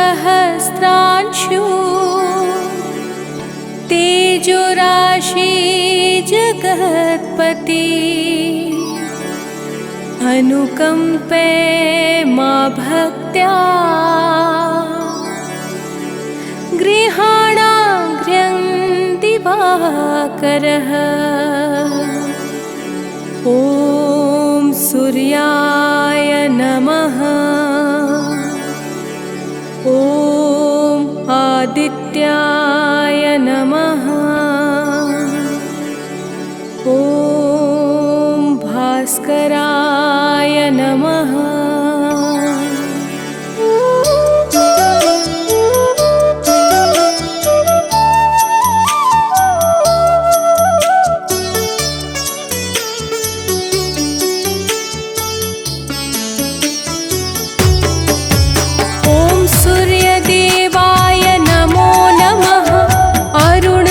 सहस्रांशु तेजोराशि जगत्पति अनुकंपे मा भक्त्या गृहाणाग्र्यं दिवाकरः। ॐ सूर्याय नमः। ॐ आदित्याय नमः। ॐ भास्कराय नमः। ॐ सूर्यदेवाय नमो नमः। अरुण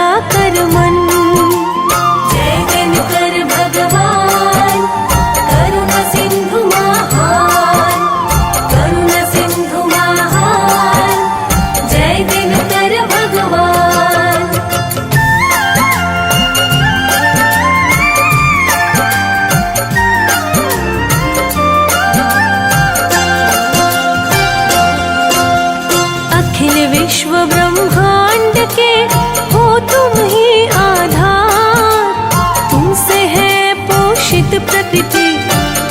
सदा कर मन। जय दिनकर भगवान करुणा सिंधु महान, करुणा सिंधु महान, जय दिनकर भगवान। अखिल विश्व ब्रह्मांड के हो तुम ही आधार, तुमसे है पोषित प्रकृति,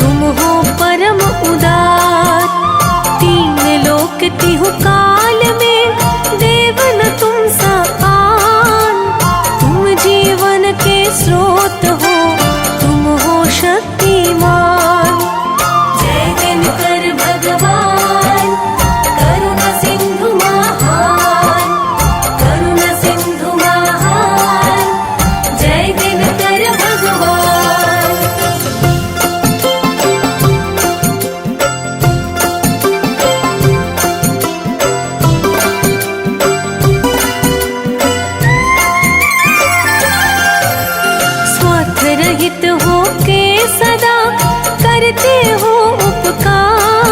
तुम हो परम उदार। तीन लोक तिहु काल में देव न तुम सा आन, तुम जीवन के स्रोत हो, तुम हो शक्तिमान। जय दिनकर भगवान करुणा सिंधु महान, करुणा सिंधु महान, जय दिनकर भगवान। स्वार्थ रहित हो के सदा करते हो उपकार,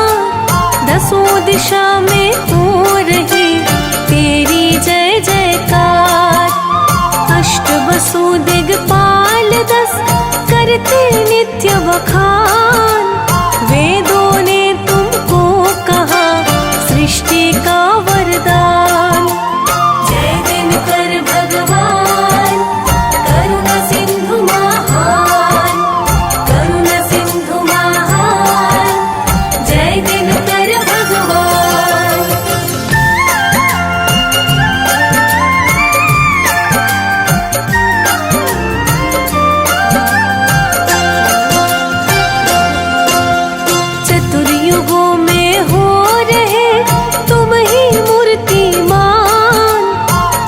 दसों दिशा में हो रही तेरी जय जयकार। अष्ट वसु दिग्पाल 10 करते नित्य बखान, वेदों ने तुमको कहा सृष्टि का वरदान। जय दिनकर भगवान करुणा सिंधु महान, करुणा सिंधु महान, जय दिनकर भगवान। चतुर्युगों में हो रहे तुम ही मूर्तिमान,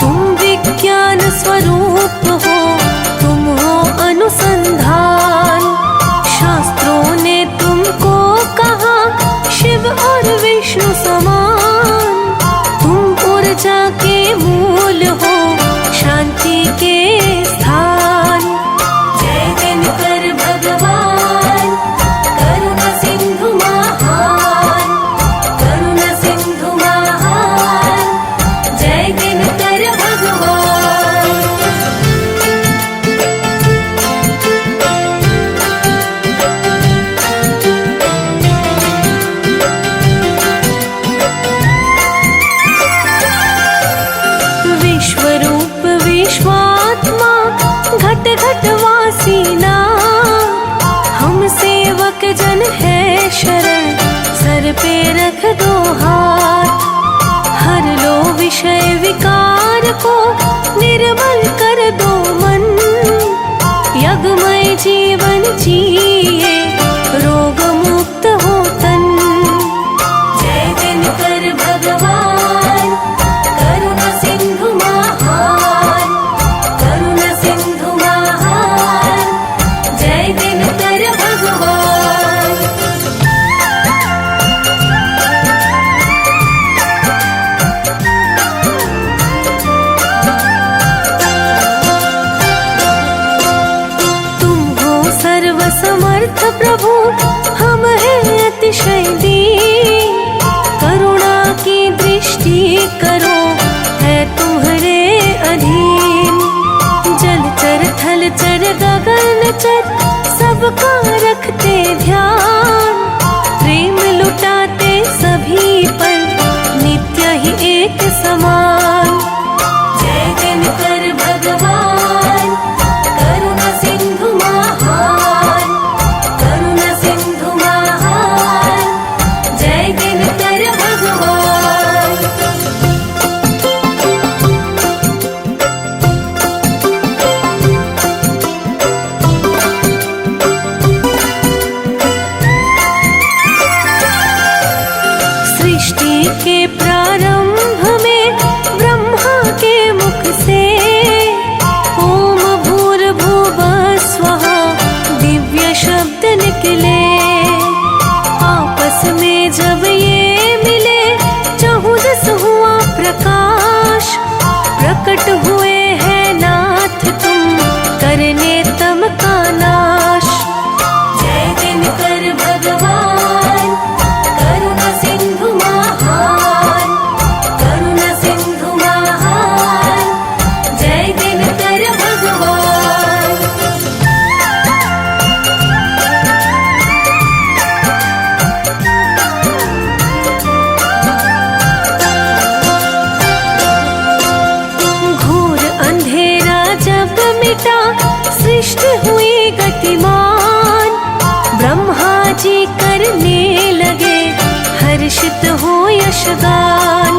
तुम विज्ञान स्वरूप हो, तुम हो अनुसंधान। शास्त्रों ने तुमको कहा शिव और विष्णु समान, तुम ऊर्जा के मूल हो, शांति के स्थान। जय दिनकर भगवान करुणा सिंधु महान, करुणा सिंधु महान, जय दिनकर भगवान। विश्वरूप विश्वात्मा घट घट वासी नाथ, हम सेवक जन है शरण, सर पे रख दो हाथ। हर लो विषय विकार को, निर्मल कर दो मन, यज्ञमय जीवन जिए, रोग मुक्त हो तन। जय दिनकर भगवान करुणा सिंधु महान, करुणा सिंधु महान, जय दिनकर भगवान। तुम हो सर्वसमर्थ प्रभु, हम हैं अतिशय दीन, करुणा की दृष्टि करो, है तुम्हारे अधीन। जलचर थलचर गगन चर सबका रखते ध्यान, प्रेम लुटाते सभी पर, नित्य ही एक समान। जय दिनकर भगवान करुणा सिंधु महान, करुणा सिंधु महान, जय दिनकर भगवान। यशगान।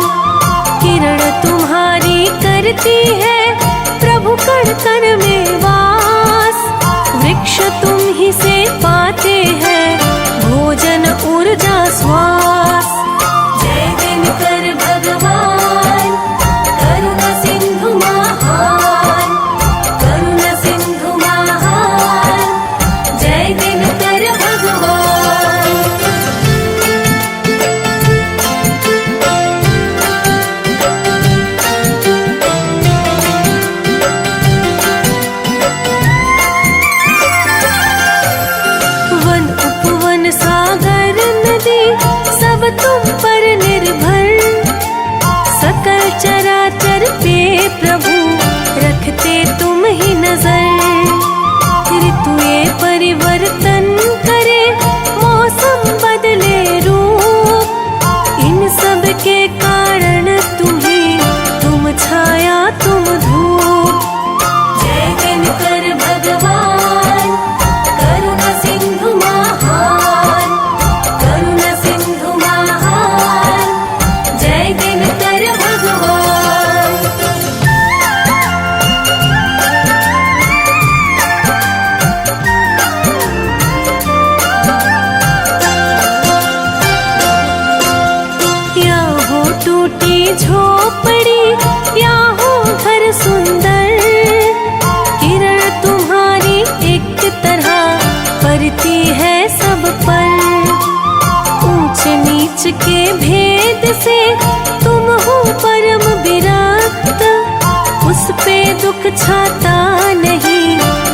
किरण तुम्हारी करती है प्रभु कण कण में वास। वृक्ष तुम ही से पाते हैं भोजन ऊर्जा श्वास। जय दिनकर भगवान करुणा सिंधु महान, करुणा सिंधु महान, जय दिनकर भगवान। वन उपवन सागर नदी सब तुम पर निर्भर। सकल चराचर पे प्रभु रखते तुम ही नजर। ऋतुएं परिवर्तन करे मौसम बदले रूप। इन सब के कारण तुम ही, तुम छाया तुम धूप। जय दिनकर भगवान करुणा सिंधु महान, करुणा सिंधु महान, जय दिनकर भगवान। या हो टूटी झोपड़ी या हो घर सुंदर। किरण तुम्हारी एक तरह पड़ती है सब पर। ऊंच नीच के भेद से तुम हो परम विरक्त। उस पे दुख छाता नहीं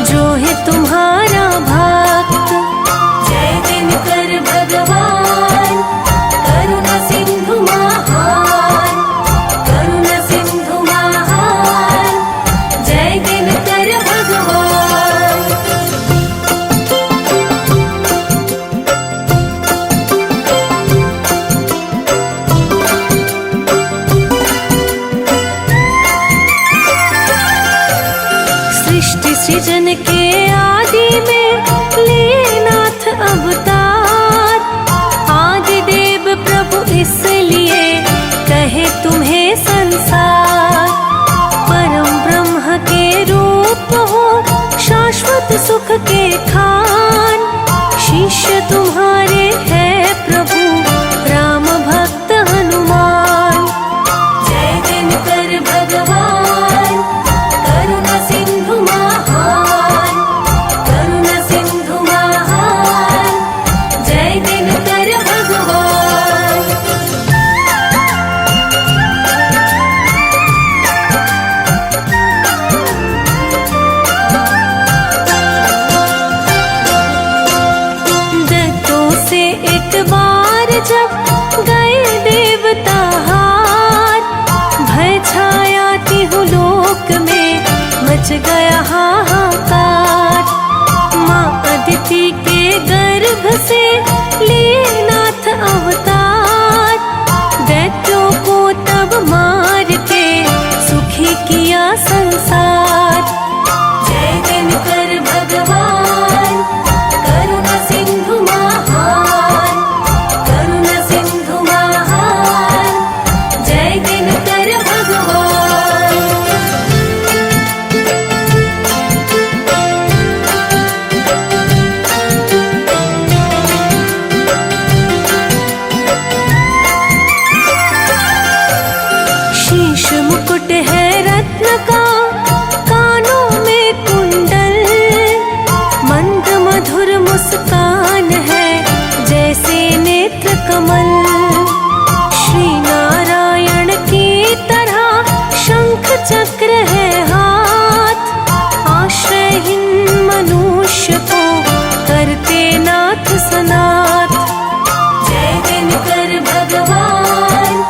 जो है तुम्हारा भक्त। जय दिनकर भगवान करुणा सिंधु महान, करुणा सिंधु महान, जय दिनकर भगवान। सृष्टि सृजन के आदि में लिए नाथ अवतार। आदि देव प्रभु इसलिए कहे तुम्हें संसार। परम ब्रह्म के रूप हो शाश्वत सुख के खान। शिष्य तुम्हारे है प्रभु राम भक्त हनुमान। जय दिनकर भगवान करुणा सिंधु महान, करुणा सिंधु महान, जय दिनकर भगवान। दैत्यों से एक बार जब गए देवता हार। भय छाया तिहु लोक में मच गया हाहाकार। माँ अदिति के गर्भ से लिए नाथ अवतार। दैत्यों को तब मार के सुखी किया संसार। जय दिनकर भगवान करुणा सिंधु महान, करुणा सिंधु महान, जय दिनकर भगवान। शीश मुकुट है रत्न का, कानों में कुंडल। मंद मधुर मुस्कान है जैसे नेत्र कमल। श्री नारायण की तरह शंख चक्र है हाथ। आश्रयहीन मनुष्य को करते नाथ सनाथ। जय दिनकर भगवान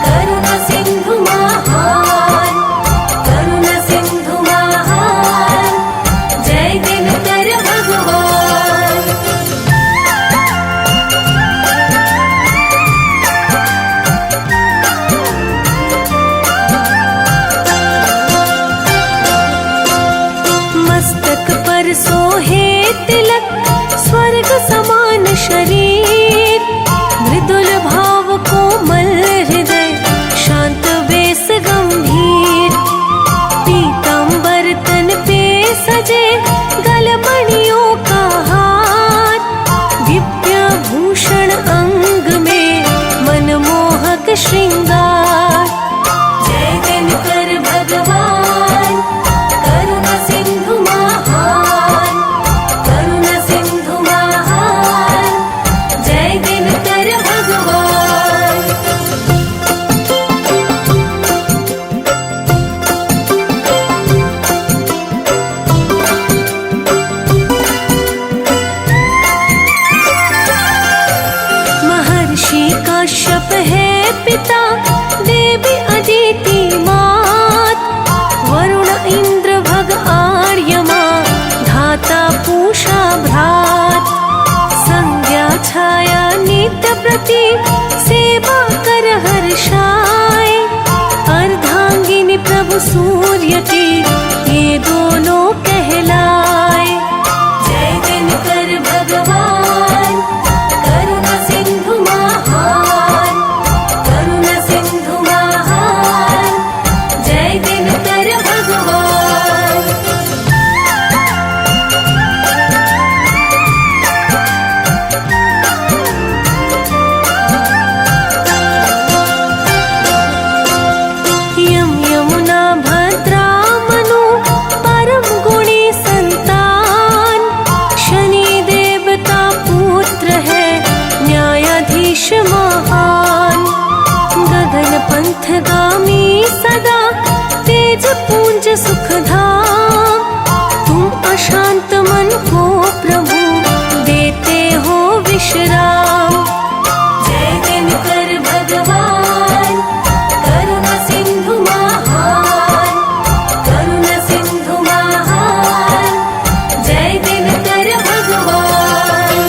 करुणा सिंधु महान, करुणा सिंधु महान, जय दिनकर भगवान। मस्तक पर सोहे तिलक, स्वर्ग समान शरीर। मृदुल भाव कोमल प्रति सेवा कर हर्षाए। अर्धांगिनी प्रभु सूर्य की ये दोनों कहलाए। जय दिनकर भगवान करुणा सिंधु महान, करुणा सिंधु महान, जय दिनकर भगवान। यमुना भद्रा मनु परम गुणी संतान, शनि देवता पुत्र है न्यायाधीश महान। गगन पंथगामी सदा तेज पुंज सुखधाम, तुम अशांत मन को प्रभु देते हो विश्राम। जय दिनकर भगवान करुणा सिंधु महान, करुणा सिंधु महान, जय दिनकर भगवान।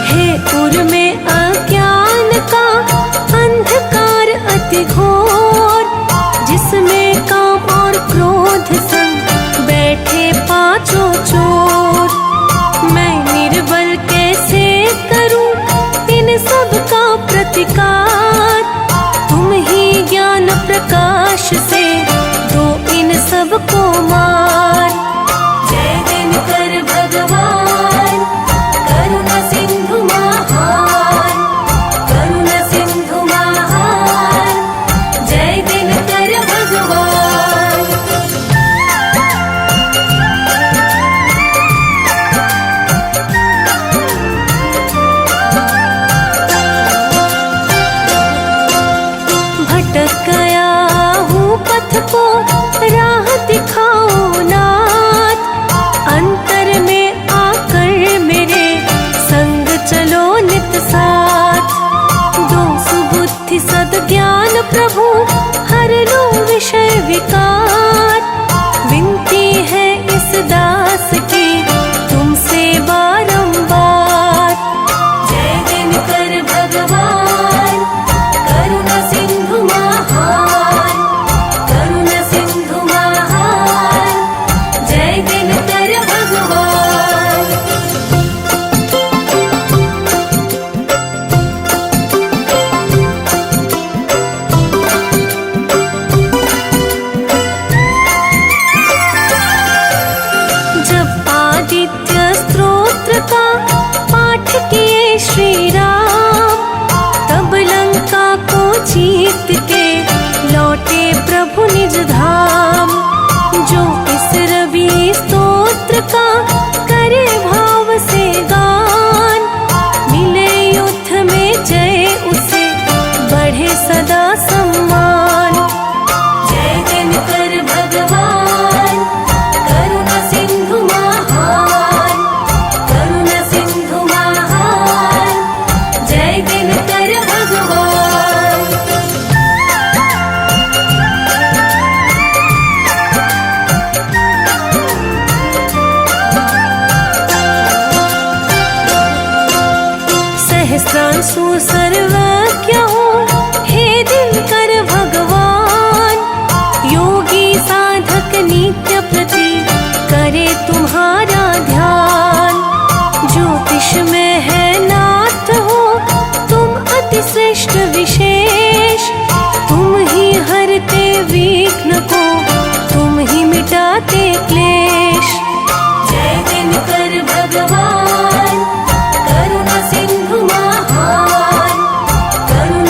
हे उर में अज्ञान का अंधकार अति घोर, जिसमें काम और क्रोध संग बैठे पांचों चोर। मैं निर्बल कैसे करूं इन सब का प्रतिकार, तुम ही ज्ञान प्रकाश से दो इन सब को मार। जय दिनकर भगवान करुणा सिंधु महान, करुणा सिंधु महान, जय दिनकर भगवान। भटक गया हूँ पथ को राह दिखाओ नाथ, अंतर में आकर मेरे संग चलो नित साथ। दो सुबुद्धि सद्ज्ञान प्रभु हर लो विषय विकार, विनती है इस दास की तुमसे बारंबार। जय दिनकर भगवान करुणा सिंधु महान, करुणा सिंधु महान, जय दिनकर भगवान। जब आदित्य स्तोत्र का पाठ किए श्री राम, तब लंका को जीत के लौटे प्रभु निज धाम। जो इस रवि स्तोत्र का करे भाव से गान, मिले युद्ध में जय उसे बढ़े सदा सम्मान। जय दिनकर भगवान करुणा सिंधु महान, करुणा सिंधु महान, जय दिनकर भगवान। सहस्रांशु सर्वज्ञ हो हे दिनकर भगवान, योगी साधक नित्य प्रति करे तुम्हारा ध्यान। ज्योतिष में है नाथ हो तुम अति श्रेष्ठ विशेष, तुम ही हरते विघ्न को, तुम ही मिटाते क्लेश। जय दिनकर भगवान करुणा सिंधु महान, करुणा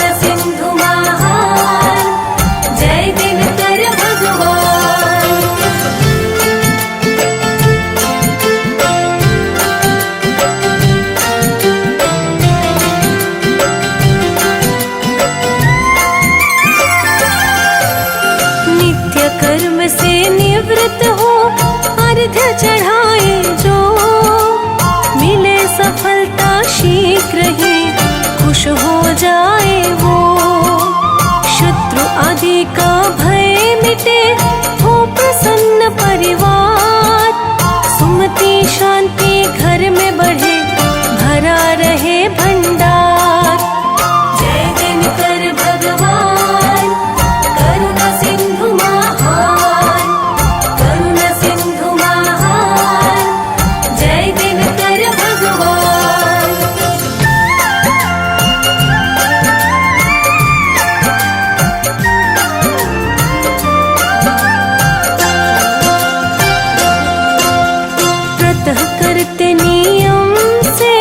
नित्य नियम से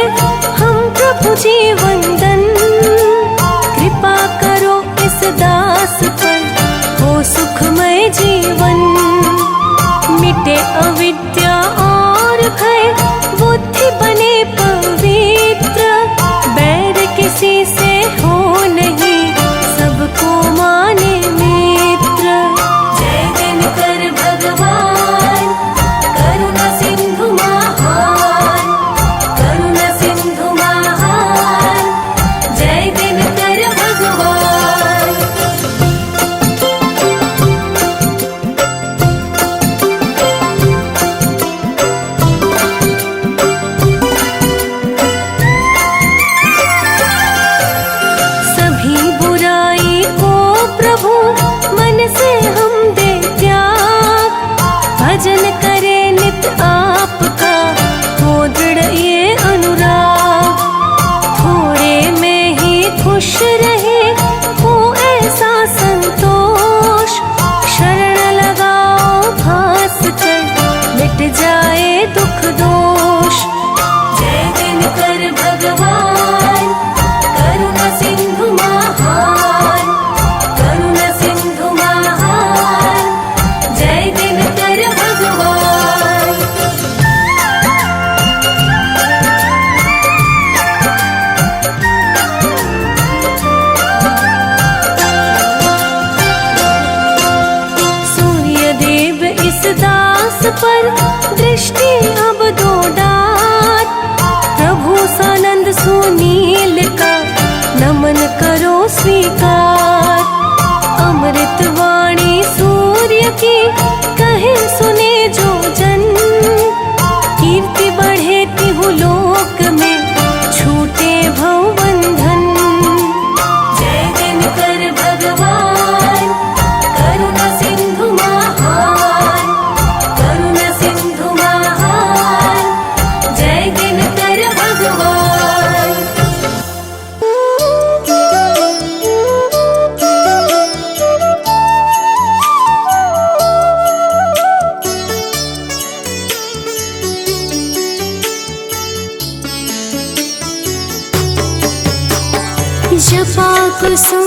हम प्रभु जी वंदन। कृपा करो इस दास पर, हो सुखमय जीवन। मिटे अविद्या और भय, बुद्धि बने पवित्र। बैर किसी से हो नहीं, सबको माने मित्र। जय दिनकर भगवान, करुणा सिंधु महान, करुणा सिंधु महान। जय दिनकर भगवान। सभी बुराई को प्रभु मन से हम दे त्याग। भजन करे नित आपका, हो दृढ़ ये अनुराग। थोड़े में ही खुश रहे, हो ऐसा संतोष। शरण लगाओ भास कर, मिट जाए दुख दोष। जय दिनकर भगवान, करुणा सिंधु महान, करुणा सिंधु महान। जय दिनकर भगवान। सूर्य देव इस दास पर, दृष्टि अब दो डात। प्रभु सानंद सुनील का, नमन करो स्वीकार। अमृत वाणी सूर्य की, कहे सुने जो जन। कीर्ति बढ़े तिहु लोक में, छूटे भव बंधन। जय दिनकर भगवान, करुणा सिंधु महान, करुणा सिंधु महान। जय दिनकर भगवान। जपा कुसुम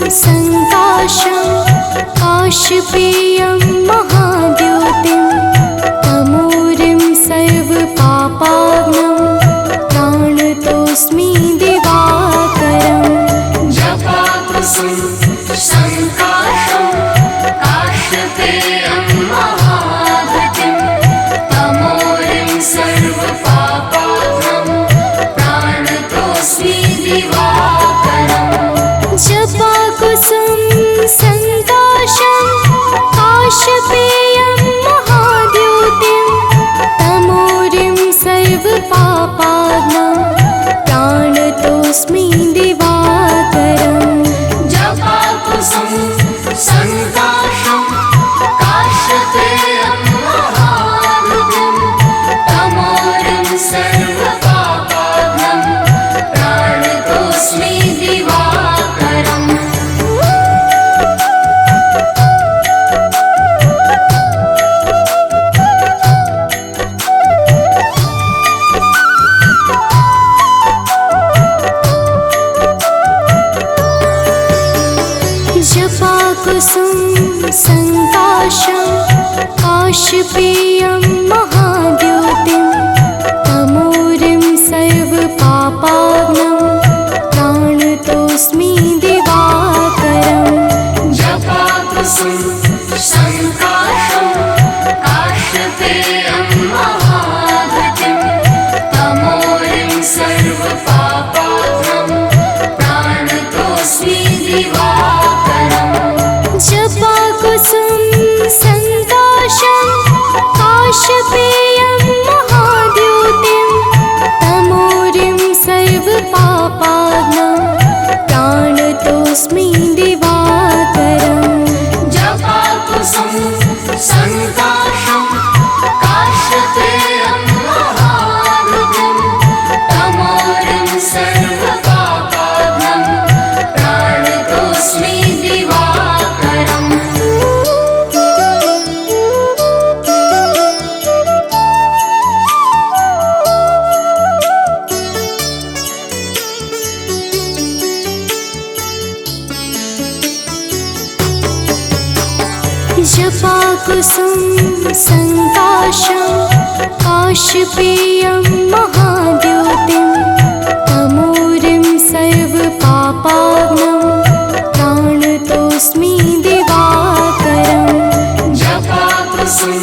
संकाशं, काशपेयं महाद्योतिं। तमोरिं सर्वपापाग्नं, प्राणतोऽस्मि दिवाकरम्। जपा कुसुम संकाशं, काशपेयं महाद्युतिं। तमोरिं सर्वपापाग्नं, प्राणतोऽस्मि दिवाकरम्। जपा कुसुम संकाशं, काशपेयं महाद्योतिं। तमोरिं सर्वपापाग्नं, प्राणतोऽस्मि दिवाकरम्। जपा कुसुम संकाशं, काशपेयं महाद्युतिं। तमोरिं सर्वपापाग्नं, प्राणतोऽस्मि दिवाकरम्। जपा कुसुम संकाशं, काशपेयं महाद्योतिं। तमोरिं सर्वपापाग्नं, प्राणतोऽस्मि दिवाकरम्। जपा कुसुम संकाशं, काशपेयं महाद्युतिं। तमोरिं सर्वपापाग्नं, प्राणतोऽस्मि दिवाकरम्। जपा कुसुम संकाशं, जपाकुसुम संकाशं काशपेयं महाद्युतिं तमोरिं सर्वपापाग्नं प्राणतोऽस्मि दिवाकरम् जपाकुसुम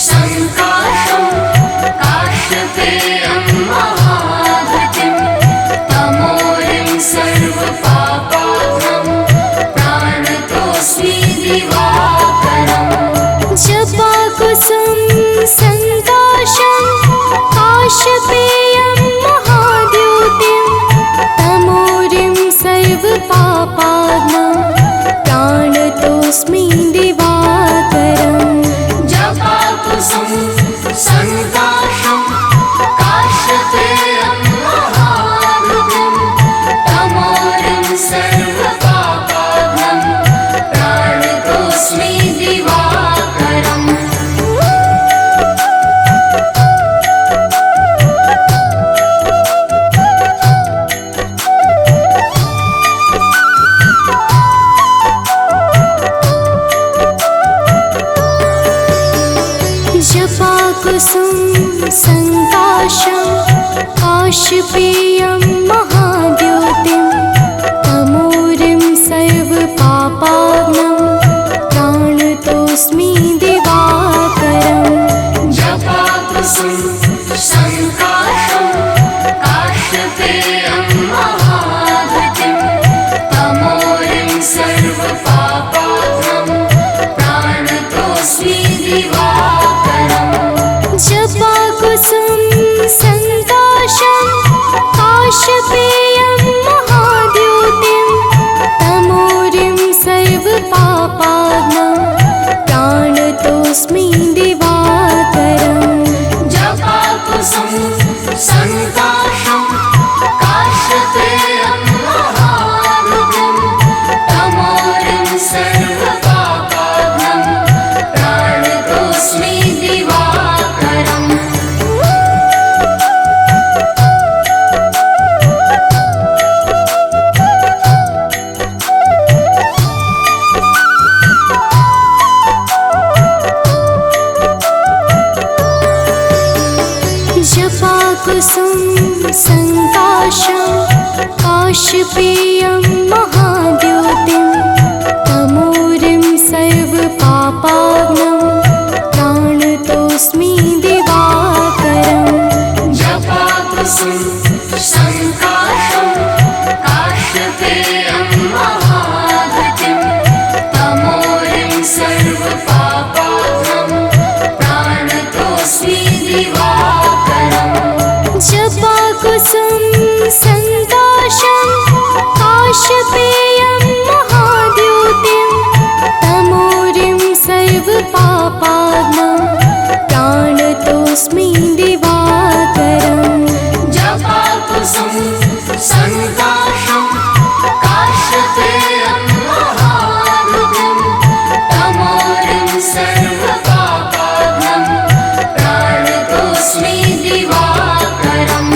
संकाशं काशपेयं महाद्युतिं तमोरिं सर्वपापाग्नं प्राणतोऽस्मि दिवाकरम् जपाकुसुम संकाशं काशपेयं महाद्युतिं तमोरिं सर्वपापाग्नं प्राणतोऽस्मि दिवाकरम् जपाकुसुम संकाशं काशपेयं महाद्युतिं तमोरिं सर्वपापाग्नं प्राणतोऽस्मि दिवाकरम् जपाकुसुम संकाशं काशपेयं महाद्युतिं तमोरिं सर्वपापाग्नं प्राणतोऽस्मि दिवाकरम् जपाकुसुम संकाशं काशपेयं महाद्युतिं तमोरिं सर्वपापाग्नं प्राणतोऽस्मि दिवाकरम् जपाकुसुम संकाशं काशपेयं महाद्युतिं तमोरिं सर्वपापाग्नं प्राणतोऽस्मि दिवाकरम् जपाकुसुम संकाशं काशपेयं महाद्युतिं तमोरिं सर्वपापाग्नं प्राणतोऽस्मि दिवाकरम् जपाकुसुम संकाशं काशपेयं महाद्युतिं तमोरिं सर्वपापाग्नं प्राणतोऽस्मि दिवाकरम् जपाकुसुम संकाशं काशपेयं महाद्युतिं तमोरिं सर्वपापाग्नं प्राणतोऽस्मि दिवाकरम् जपाकुसुम संकाशं काशपेयं महाद्युतिं तमोरिं सर्वपापाग्नं प्राणतोऽस्मि दिवाकरम् जपाकुसुम संकाशं काशपेयं महाद्युतिं तमोरिं सर्वपापाग्नं प्राणतोऽस्मि दिवाकरम् जपाकुसुम संकाशं काशपेयं महाद्युतिं तमोरिं सर्वपापाग्नं प्राणतोऽस्मि दिवाकरम् जपाकुसुम संकाशं काशपेयं महाद्युतिं तमोरिं सर्वपापाग्नं प्राणतोऽस्मि दिवाकरम्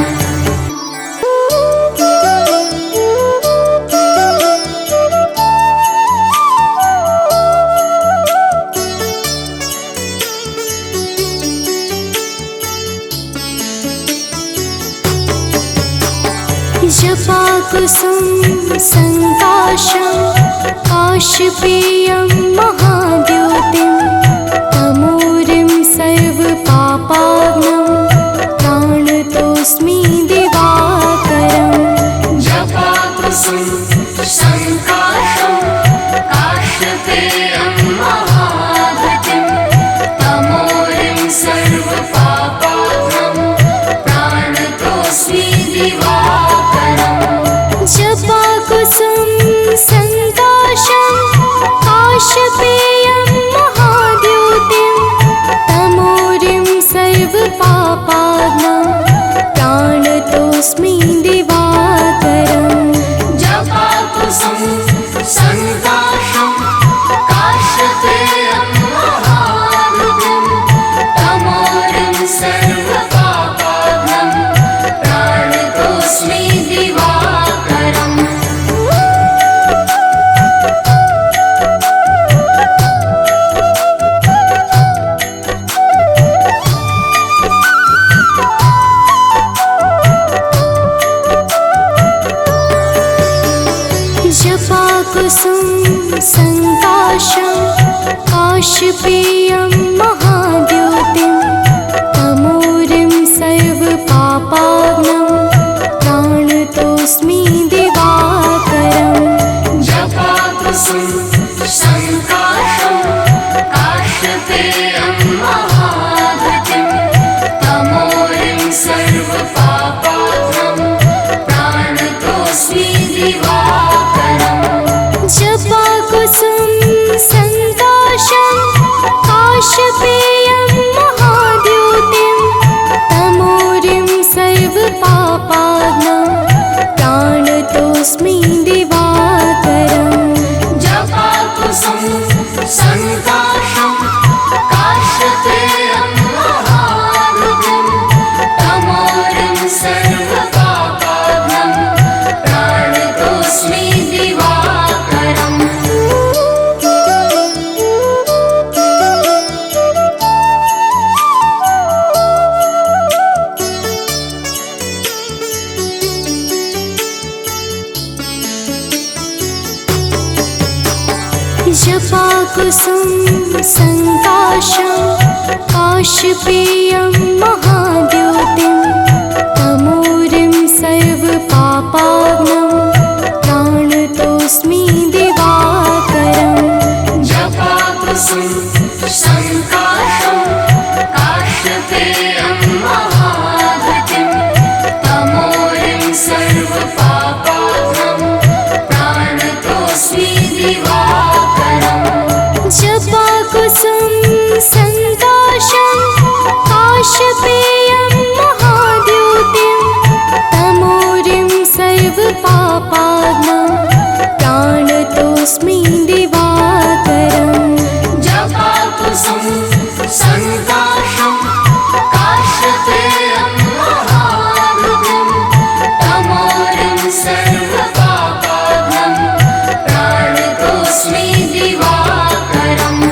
जपाकुसुम संकाशं काशपेयं महाद्युतिं तमोरिं सर्वपापाग्नं प्राणतोऽस्मि दिवाकरम् जपाकुसुम संकाशं काशपेयं महाद्युतिं तमोरिं सर्वपापाग्नं प्राणतोऽस्मि दिवाकरम् जपाकुसुम संकाशं काशपेयं महाद्युतिं तमोरिं सर्वपापाग्नं जपाकुसुम संकाशं काशपेयं महाद्योतिं तमोरिं सर्वपापाग्नं प्राणतोऽस्मि दिवाकरम् जपाकुसुम संकाशं काशपेयं महाद्युतिं तमोरिं सर्वपापाग्नं प्राणतोऽस्मि दिवाकरम् जपाकुसुम संकाशं काशपेयं महाद्योतिं तमोरिं सर्वपापाग्नं प्राणतोऽस्मि दिवाकरम् जपाकुसुम संकाशं काशपेयं महाद्युतिं तमोरिं सर्वपापाग्नं प्राणतोऽस्मि दिवाकरम् जपाकुसुम संकाशं काशपेयं महाद्योतिं तमोरिं सर्वपापाग्नं प्राणतोऽस्मि दिवाकरम् जपाकुसुम संकाशं काशपेयं महाद्युतिं तमोरिं सर्वपापाग्नं प्राणतोऽस्मि दिवाकरम् जपाकुसुम संकाशं काशपेयं महाद्योतिं तमोरिं सर्वपापाग्नं प्राणतोऽस्मि दिवाकरम् जपाकुसुम संकाशं काशपेयं महाद्युतिं तमोरिं सर्वपापाग्नं प्राणतोऽस्मि दिवाकरम्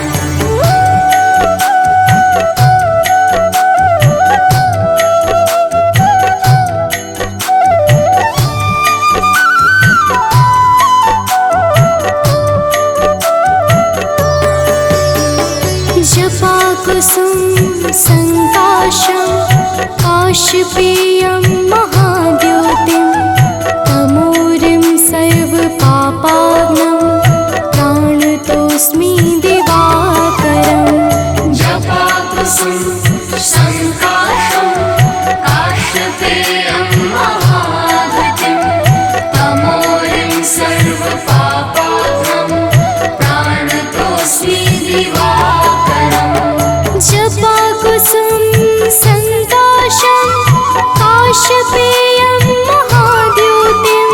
जपाकुसुम संकाशं काशपेयं महाद्योतिं तमोरिं सर्वपापाग्नं प्राणतोऽस्मि दिवाकरम् जपाकुसुम संकाशं काशपेयं महाद्युतिं तमोरिं सर्वपापाग्नं प्राणतोऽस्मि दिवाकरम् जपाकुसुम संकाशं काशपेयं महाद्योतिं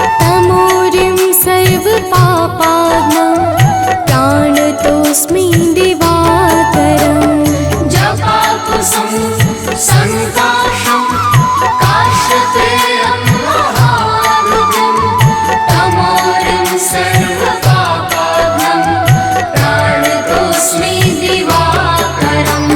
तमोरिं सर्वपापाग्नं प्राणतोऽस्मि दिवाकरम् जपाकुसुम संकाशं काशपेयं महाद्युतिं तमोरिं सर्वपापाग्नं प्राणतोऽस्मि दिवाकरम्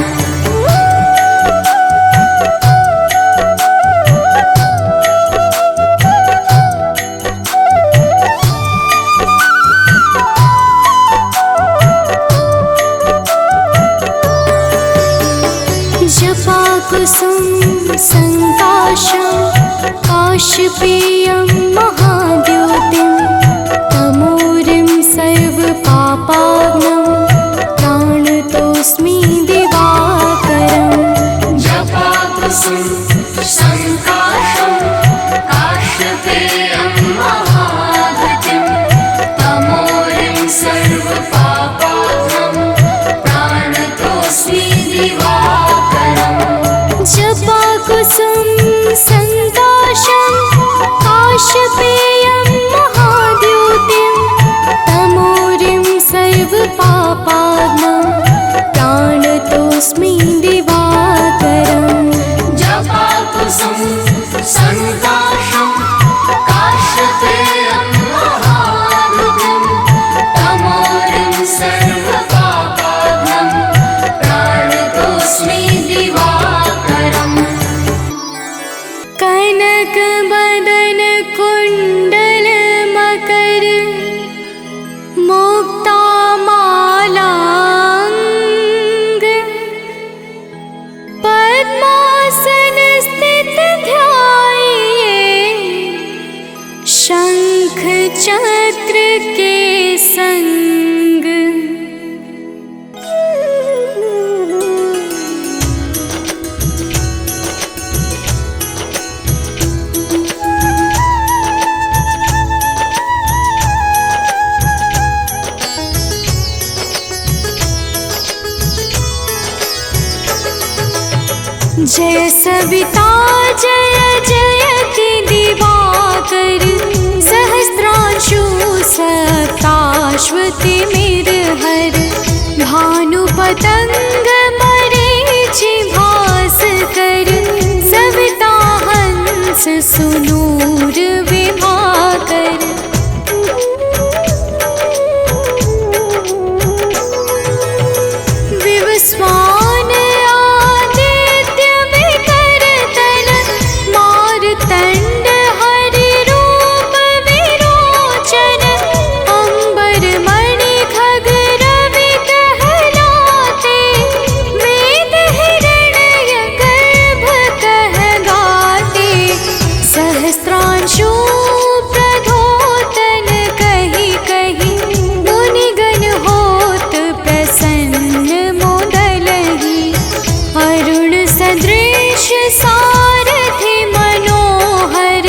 जपाकुसुम संकाशं काशपेयं महाद्योतिं तमोरिं सर्वपापाग्नं प्राणतोऽस्मि दिवाकरम् जपाकुसुम संकाशं काशपेयं महाद्युतिं तमोरिं सर्वपापाग्नं प्राणतोऽस्मि दिवाकरम् जपाकुसुम संकाशं काशपेयं महाद्योतिं तमोरिं सर्वपापाग्नं प्राणतोऽस्मि दिवाकरम् जपाकुसुम संकाशं काशपेयं महाद्युतिं तमोरिं सर्वपापाग्नं प्राणतोऽस्मि दिवाकरम् जय सविता जय जयति दिवाकर सहस्रांशु सप्ताश्वति मिरहर भानु पतंग मरीचि भास्कर सविता हंस सुनूर विभाकर। विवस्वान आदित्य विकर्तन मारतंड हरि रूप विरोचन अंबर मणि खग रवि कहलाते वेद हिरण्य गर्भ कह गाते सहस्त्रांशु प्रधोतन कही कही मुनिगण होत प्रसन्न मोदलहि अरुण सदृश सारथि मनोहर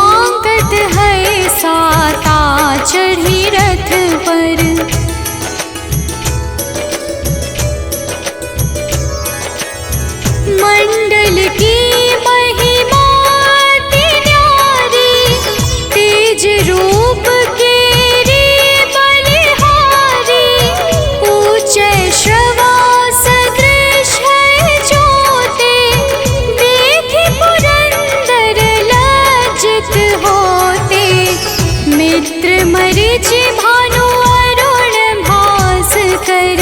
आंकत है साता चढ़ी रथ पर। मंडल की महिमा अति न्यारी तेज रूप केरी बलिहारी ऊंचे श्रवा सदृश है ज्योति देखि पुरंदर लज्जित होते मित्र मरीचि भानु अरुण भास्कर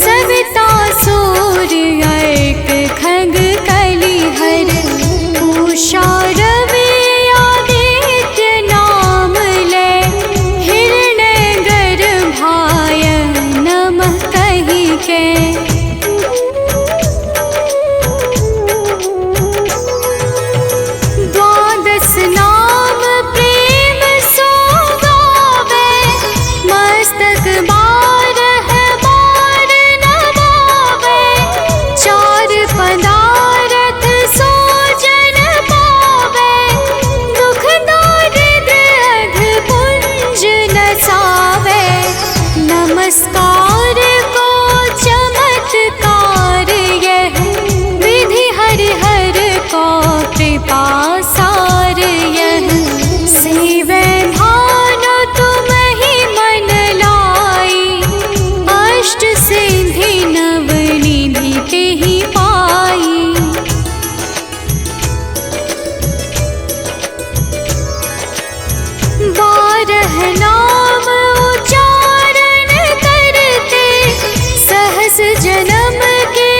सविता सूर्य अर्क खग कलिहर उषा रवि आदित्य नाम ले हिरण्य गर्भाय नमः कहि के। द्वादश नाम प्रेम सो गावे मस्तक बारह बार नवावे चार पदारथ सो जन पावे दुख दारिद्र अघ पुंज नसावे नमस्कार को चमत्कार यह विधि हरिहर को कृपा सार यह सेवै भानु तुम ही मन लाई अष्ट सिद्धि नव निधि तेहि पाई। बारह नाम उच्चारण करते सहस जन्म के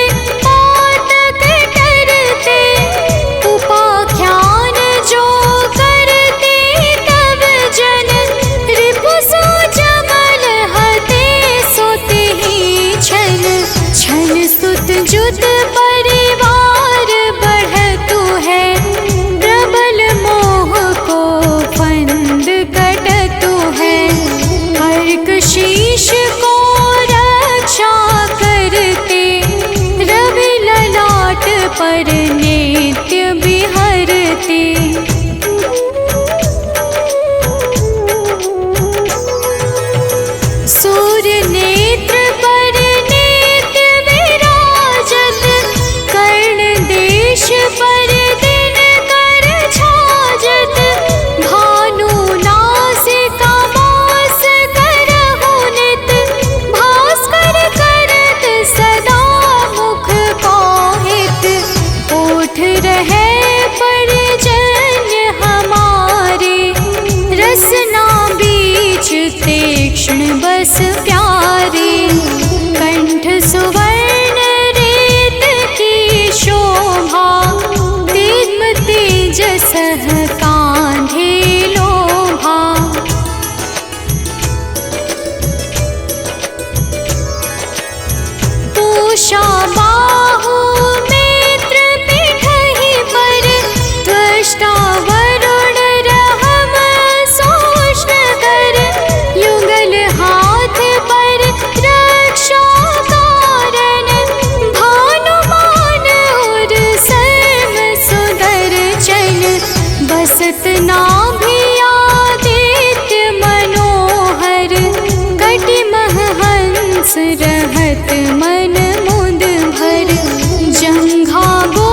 पातक टरते उपाख्यान जो करते तब जन रिपु सो जमल हते सोते ही छन छन सुत जुत परिवार बढ़तु है प्रबल मोह को फंद कटतु है अर्क शीश को रक्षा करते रवि ललाट पर नित्य बिहरते। सूर्य नेत्र पर नित्य विराजत कर्ण देश पर दिन कर छाजत भानु नासिका मास करहु नित भास्कर करत सदा मुख पाहित ओठ रहे परजन्य हमारे रसना बीच तीक्ष्ण बस प्यारे कंठ सुवर्ण रेत की शोभा दिग्म तेजस कांधे लोभा। पूषा बाहु मित्र पिठहि पर त्वष्टा वरुण रहम सोष्ण कर युगल हाथ पर रक्षा कारण भानुमान और सर्व सुदर्शन बसत नाभि आदित्य मनोहर कटिमह हंस रहत मन मुद भर जंघा गो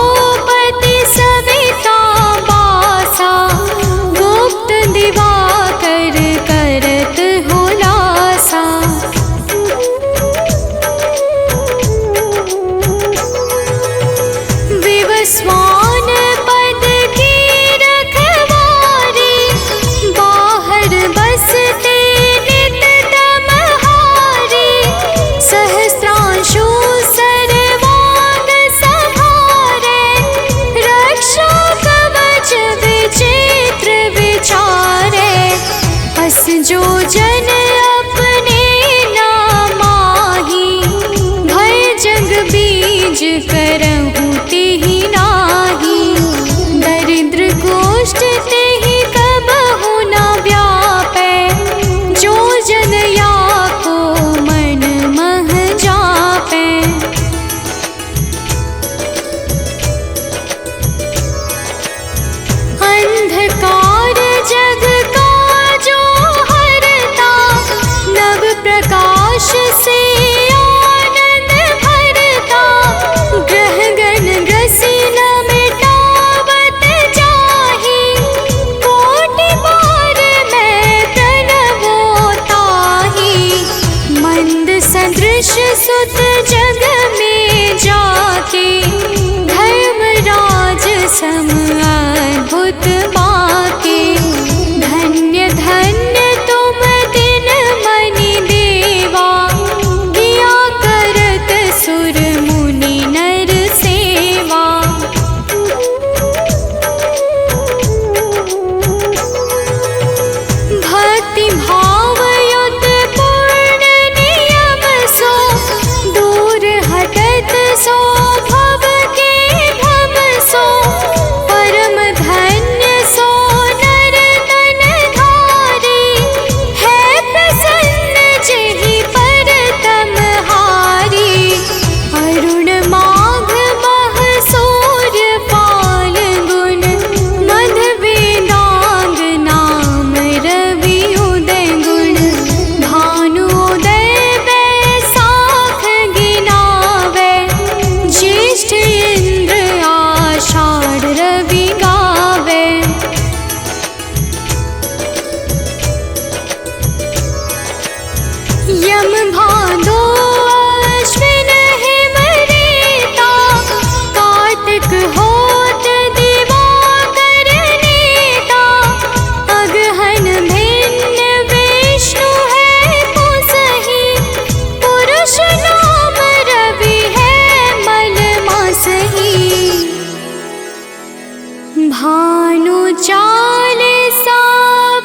भानु चालीसा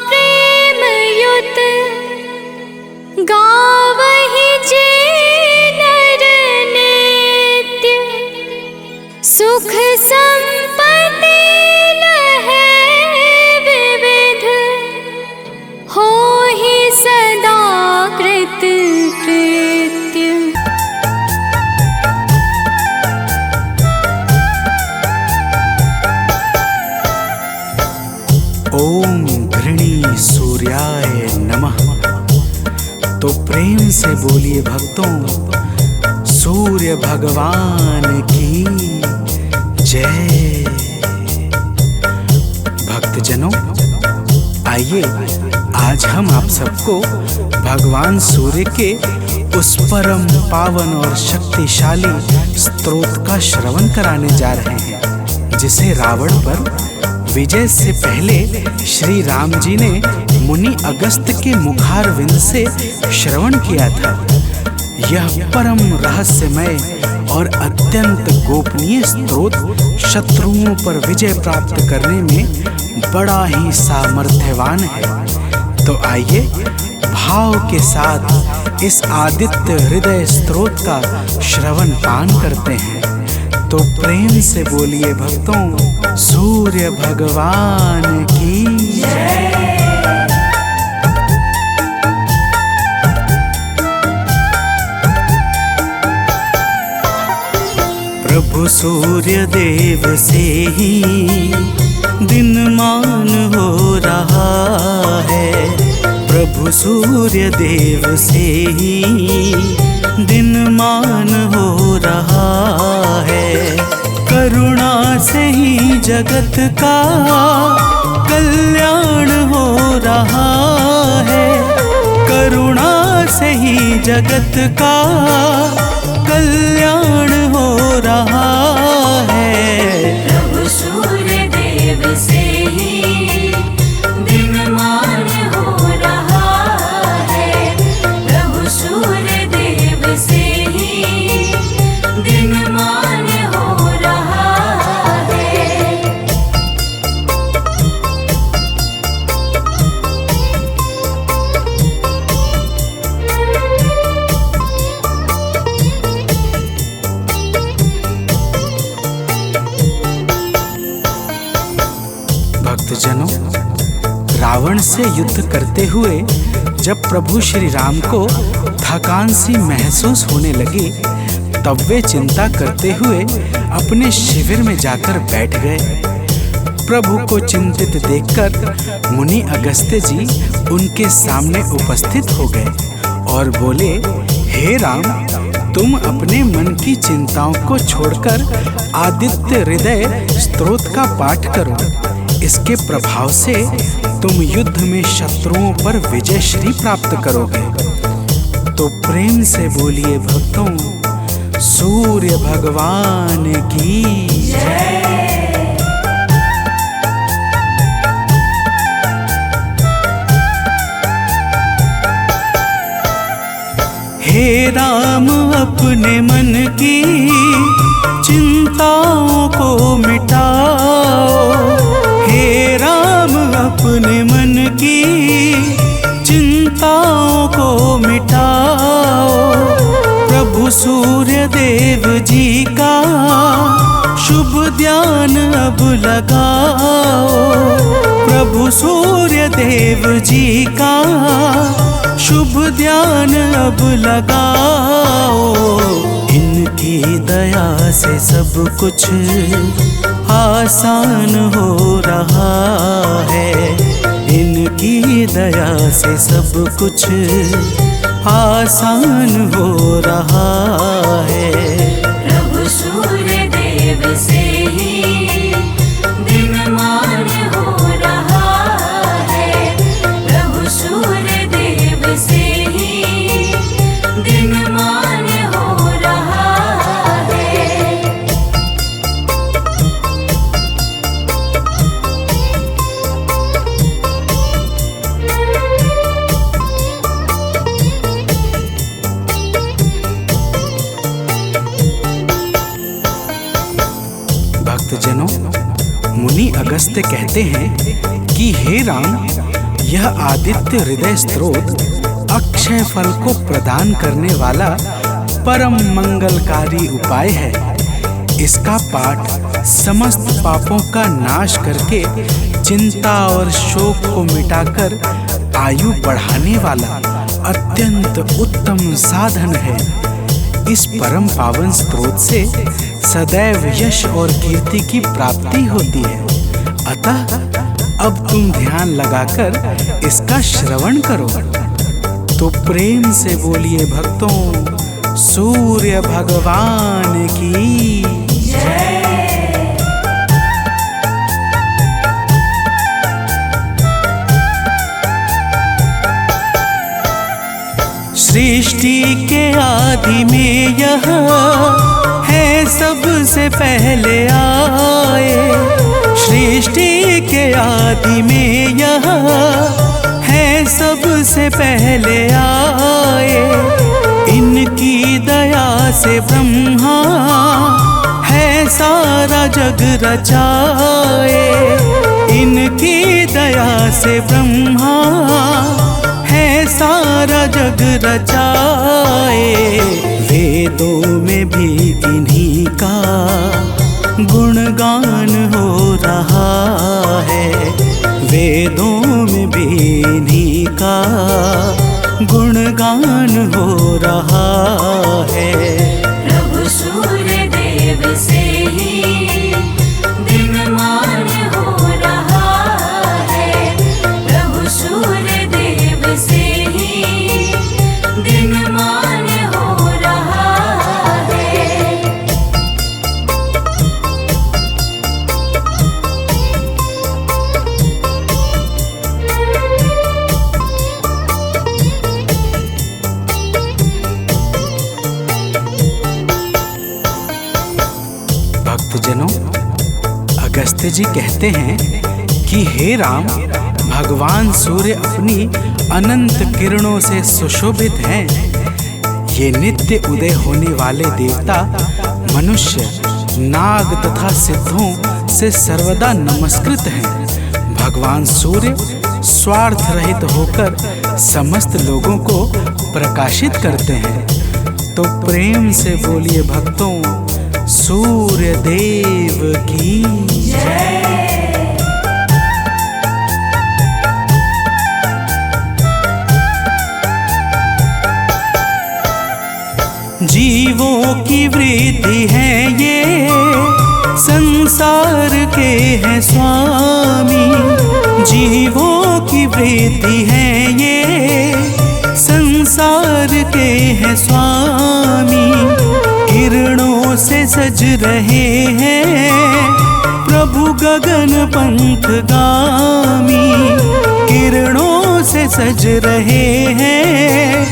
प्रेम युत गावहि जे नर नित्य सुख संपत्ति लहै विविध होहि सदा कृत कृत्य। ओम घृणी सूर्याय नमः। तो प्रेम से बोलिए भक्तों, सूर्य भगवान की जय। भक्तजनों, आइए आज हम आप सबको भगवान सूर्य के उस परम पावन और शक्तिशाली स्तोत्र का श्रवण कराने जा रहे हैं, जिसे रावण पर विजय से पहले श्री राम जी ने मुनि अगस्त के मुखारविंद से श्रवण किया था। यह परम रहस्यमय और अत्यंत गोपनीय स्तोत्र शत्रुओं पर विजय प्राप्त करने में बड़ा ही सामर्थ्यवान है। तो आइए भाव के साथ इस आदित्य हृदय स्तोत्र का श्रवण पान करते हैं। तो प्रेम से बोलिए भक्तों, सूर्य भगवान की जय। प्रभु सूर्य देव से ही दिनमान हो रहा है। प्रभु सूर्य देव से ही दिनमान हो रहा है। करुणा से ही जगत का कल्याण हो रहा है। करुणा से ही जगत का कल्याण हो रहा है। प्रभु सूर्य देव से ही दिनमान हो रहा है। प्रभु सूर्य देव से ही दिनमान हो रहा है। भक्तजनों, रावण से युद्ध करते हुए जब प्रभु श्री राम को थकान सी महसूस होने लगी, तब वे चिंता करते हुए अपने शिविर में जाकर बैठ गए। प्रभु को चिंतित देखकर मुनि अगस्त्य जी उनके सामने उपस्थित हो गए और बोले, हे राम, तुम अपने मन की चिंताओं को छोड़कर आदित्य हृदय स्तोत्र का पाठ करो। इसके प्रभाव से तुम युद्ध में शत्रुओं पर विजय श्री प्राप्त करोगे। तो प्रेम से बोलिए भक्तों, सूर्य भगवान की जय। हे राम, अपने मन की चिंताओं को मिटाओ। हे राम, अपने मन की चिंताओं को मिटाओ। प्रभु सूर्य देव जी का शुभ ध्यान अब लगाओ। प्रभु सूर्य देव जी का शुभ ध्यान अब लगाओ। इनकी दया से सब कुछ आसान हो रहा है। इनकी दया से सब कुछ आसान हो रहा है। प्रभु सूर्य देव से ही दिनमान हो रहा है। प्रभु सूर्य देव से ही दिनमान हो रहा है। अगस्त्य कहते हैं कि हे राम, यह आदित्य हृदय स्रोत अक्षय फल को प्रदान करने वाला परम मंगलकारी उपाय है। इसका पाठ समस्त पापों का नाश करके चिंता और शोक को मिटाकर आयु बढ़ाने वाला अत्यंत उत्तम साधन है। इस परम पावन स्रोत से सदैव यश और कीर्ति की प्राप्ति होती है। अतः अब तुम ध्यान लगाकर इसका श्रवण करो। तो प्रेम से बोलिए भक्तों, सूर्य भगवान की जय। सृष्टि के आदि में यह है सबसे पहले आए। सृष्टि के आदि में यह है सबसे पहले आए। इनकी दया से ब्रह्मा है सारा जग रचाए। इनकी दया से ब्रह्मा है सारा जग रचाए। वेदों में भी इन्हीं का गुणगान हो रहा है। वेदों में भी इन्हीं का गुणगान हो रहा है। प्रभु सूर्य देव से ही दिनमान हो रहा है। प्रभु सूर्य देव से ही दिनमान हो रहा है। भक्तजनों, अगस्त्य जी कहते हैं कि हे राम, भगवान सूर्य अपनी अनंत किरणों से सुशोभित हैं। ये नित्य उदय होने वाले देवता मनुष्य, नाग तथा सिद्धों से सर्वदा नमस्कृत हैं। भगवान सूर्य स्वार्थ रहित होकर समस्त लोगों को प्रकाशित करते हैं। तो प्रेम से बोलिए भक्तों, सूर्य देव की जय। जीवों की वृद्धि है ये, संसार के हैं स्वामी। जीवों की वृद्धि है ये, संसार के हैं स्वामी। किरणों से सज रहे हैं प्रभु गगन पंथ गामी। किरणों से सज रहे हैं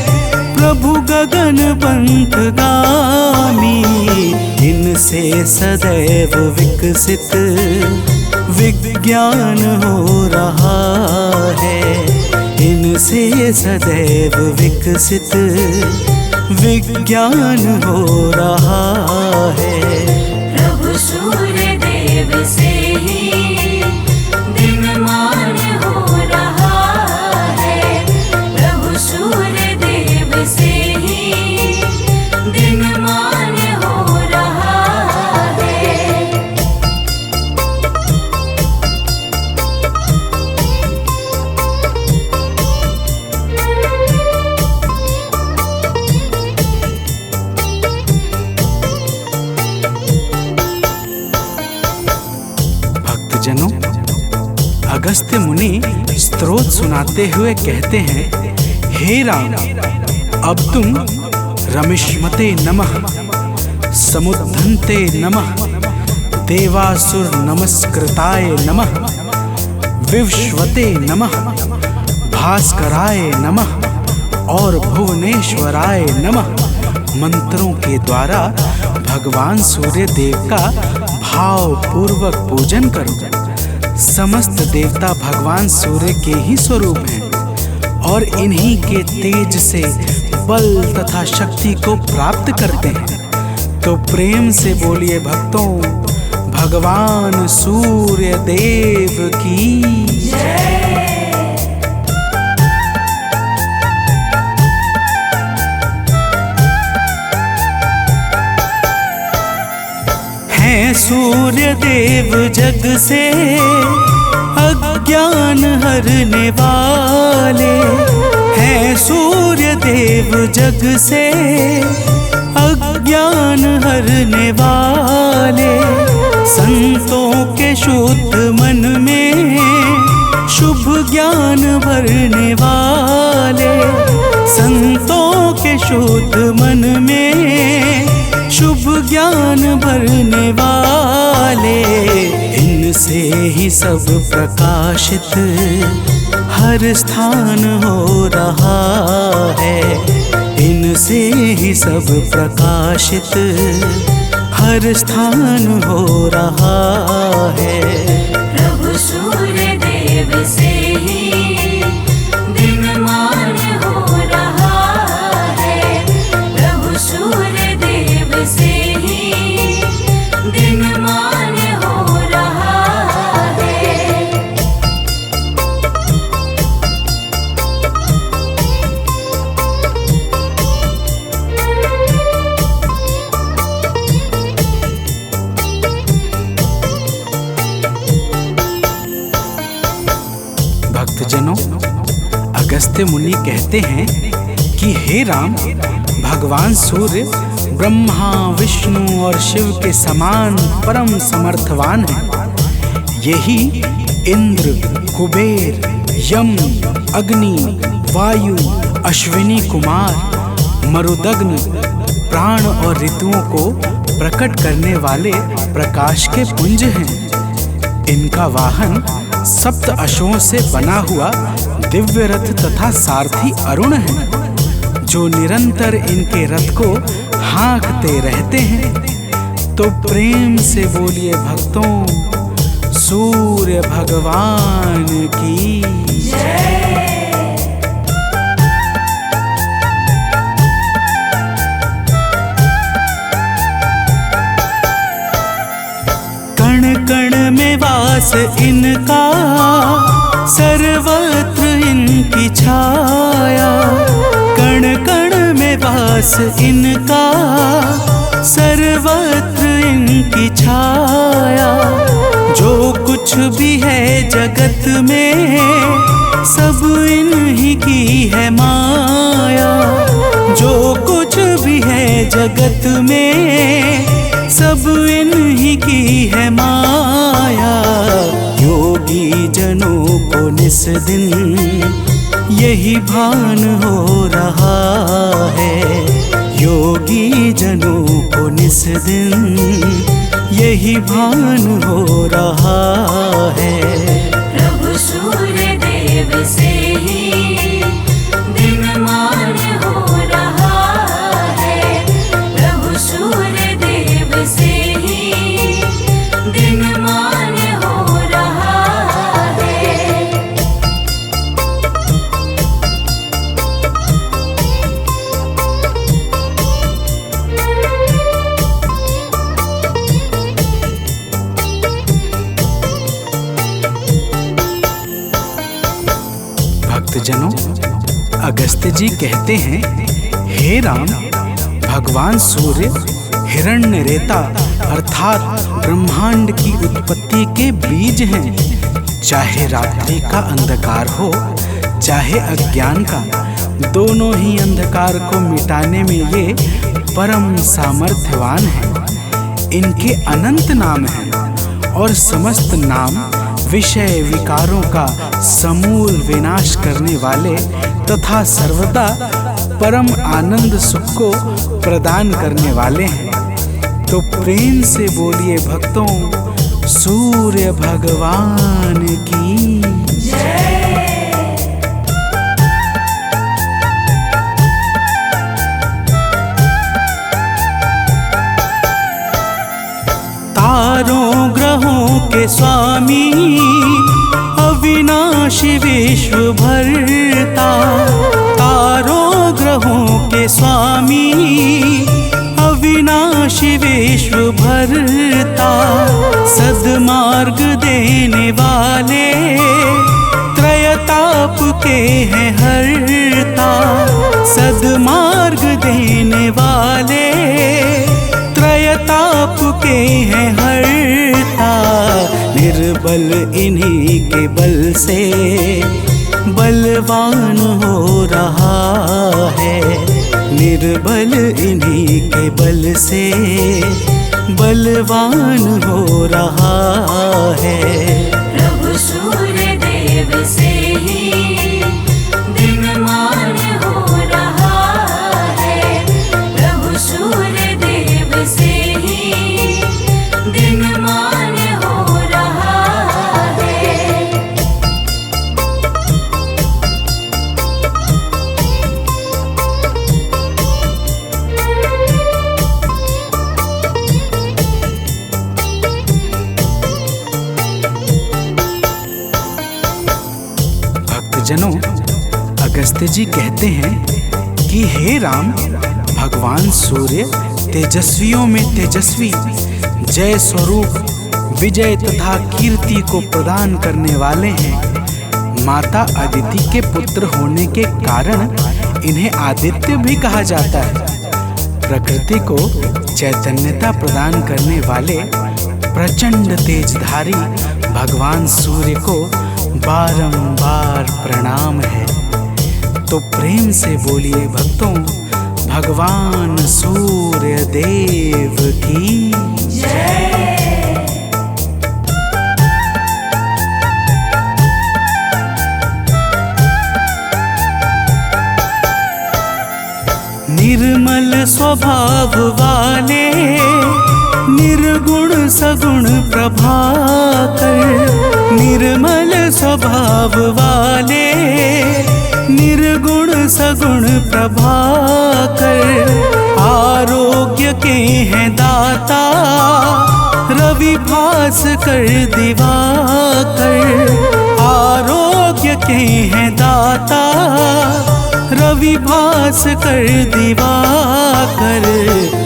प्रभु गगन पंथ गामी। इनसे सदैव विकसित विज्ञान हो रहा है। इनसे सदैव विकसित विज्ञान हो रहा है। प्रभु सूर्य देव से ही दिनमान हो रहा है। प्रभु सूर्य देव से ही दिनमान हो रहा है। भक्तजनों, अगस्त्य मुनि स्तोत्र सुनाते हुए कहते हैं, हे राम, अब तुम रमिष्मते नमः, समुद्धन्ते नमः, देवासुर नमस्कृताय नमः, विवस्वते नमः, भास्कराय नमः और भुवनेश्वराय नमः मंत्रों के द्वारा भगवान सूर्य देव का भाव पूर्वक पूजन करो। समस्त देवता भगवान सूर्य के ही स्वरूप हैं और इन्हीं के तेज से बल तथा शक्ति को प्राप्त करते हैं। तो प्रेम से बोलिए भक्तों, भगवान सूर्य देव की हैं सूर्य देव जग से अज्ञान हरने वाले, हैं सूर्य देव जग से अज्ञान हरने वाले। संतों के शुद्ध मन में शुभ ज्ञान भरने वाले, संतों के शुद्ध मन में शुभ ज्ञान भरने वाले। इनसे ही सब प्रकाशित हर स्थान हो रहा है, इनसे ही सब प्रकाशित हर स्थान हो रहा है। प्रभु सूर्य देव से ही दिनमान हो रहा है, प्रभु सूर्य देव से ही दिनमान हो रहा है। भक्तजनों, अगस्त्य मुनि कहते हैं कि हे राम, भगवान सूर्य ब्रह्मा विष्णु और शिव के समान परम समर्थवान हैं। यही इंद्र, कुबेर, यम, अग्नि, वायु, अश्विनी कुमार, मरुदग्न, प्राण और ऋतुओं को प्रकट करने वाले प्रकाश के पुंज हैं। इनका वाहन सप्त अश्वों से बना हुआ दिव्य रथ तथा सारथी अरुण है, जो निरंतर इनके रथ को हाँकते रहते हैं। तो प्रेम से बोलिए भक्तों, सूर्य भगवान की जय। कण कण में वास इनका, सर्वत्र इनकी छाया। कण कण में वास इनका, सर्वत्र इनकी छाया। जो कुछ भी है जगत में, सब इन्हीं की है माया। जो कुछ भी है जगत में, सब इन्हीं की है माया। योगी जनों को निस दिन यही भान हो रहा है, योगी जनों को निस दिन यही भान हो रहा है। प्रभु सूर्य देव से ही दिनमान हो रहा है, प्रभु सूर्य देव से ही दिनमान हो रहा है। भक्तजनों, अगस्त्य जी कहते हैं, हे राम, भगवान सूर्य हिरण्यरेता अर्थात ब्रह्मांड की उत्पत्ति के बीज हैं। चाहे रात्रि का अंधकार हो, चाहे अज्ञान का, दोनों ही अंधकार को मिटाने में ये परम सामर्थ्यवान हैं। इनके अनंत नाम हैं और समस्त नाम विषय विकारों का समूल विनाश करने वाले तथा सर्वदा परम आनंद सुख को प्रदान करने वाले हैं। तो प्रेम से बोलिए भक्तों, सूर्य भगवान की जय। तारों ग्रहों के स्वामी, अविनाशी विश्व भरता। तारों ग्रहों के स्वामी, अविनाशी विश्व विश्व भरता, सद्मार्ग देने वाले, त्रयताप के हैं हरता। सद्मार्ग देने वाले, त्रयताप के हैं हरता। निर्बल इन्हीं के बल से बलवान हो रहा है। निर्बल इन्हीं के बल से बलवान हो रहा है। प्रभु सूर्य देव से ही दिनमान हो रहा है। प्रभु सूर्य देव से ही दिनमान हो रहा है। भक्तजनों, अगस्त्य जी कहते हैं कि हे राम, भगवान सूर्य तेजस्वियों में तेजस्वी, जय स्वरूप विजय तथा कीर्ति को प्रदान करने वाले हैं। माता अदिति के पुत्र होने के कारण इन्हें आदित्य भी कहा जाता है। प्रकृति को चैतन्यता प्रदान करने वाले प्रचंड तेजधारी भगवान सूर्य को बारंबार प्रणाम है। तो प्रेम से बोलिए भक्तों, भगवान सूर्य देव की जय। निर्मल स्वभाव वाले, निर्गुण सगुण प्रभाकर। निर्मल स्वभाव वाले, निर्गुण सगुण प्रभाकर। आरोग्य के हैं दाता, रवि भास्कर दिवाकर। आरोग्य के हैं दाता, रवि भास्कर दिवाकर।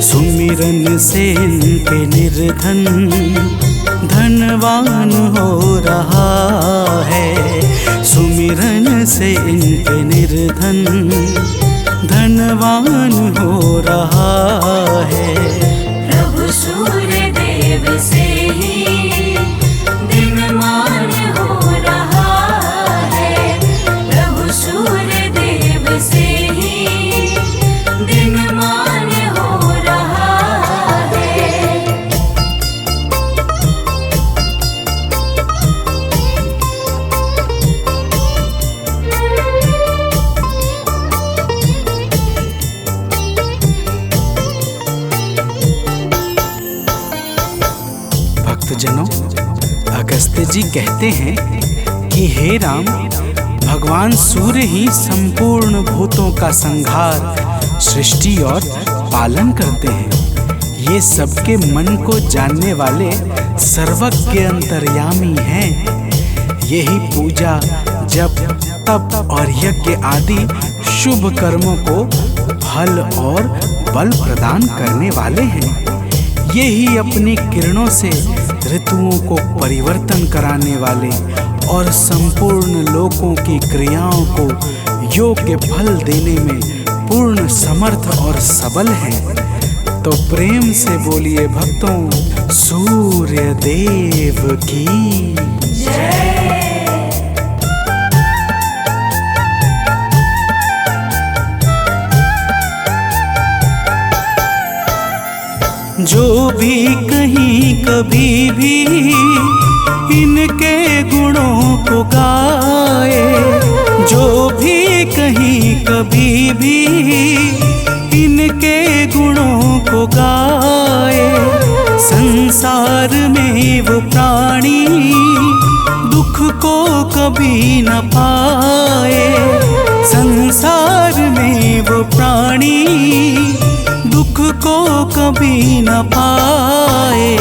सुमिरन से इनके निर्धन धनवान हो रहा है। सुमिरन से इनके निर्धन धनवान हो रहा है। प्रभु सूर्य देव से ही दिनमान हो रहा है। प्रभु सूर्य देव से ही दिनमान हो रहा है। भक्तजनों, अगस्त्य जी कहते हैं कि हे राम, भगवान सूर्य ही संपूर्ण भूतों का संहार, सृष्टि और पालन करते हैं। ये सबके मन को जानने वाले सर्वज्ञ अंतर्यामी हैं। यही पूजा, जप, तप और यज्ञ आदि शुभ कर्मों को फल और बल प्रदान करने वाले हैं। यही अपनी किरणों से ऋतुओं को परिवर्तन कराने वाले और संपूर्ण लोकों की क्रियाओं को योग्य फल देने में पूर्ण समर्थ और सबल हैं। तो प्रेम से बोलिए भक्तों, सूर्य देव की जय। जो भी कहीं कभी भी इनके गुणों को गाए, जो भी कहीं कभी भी इनके गुणों को गाए, संसार में वो प्राणी दुख को कभी न पाए। संसार में वो प्राणी दुख को कभी न पाए।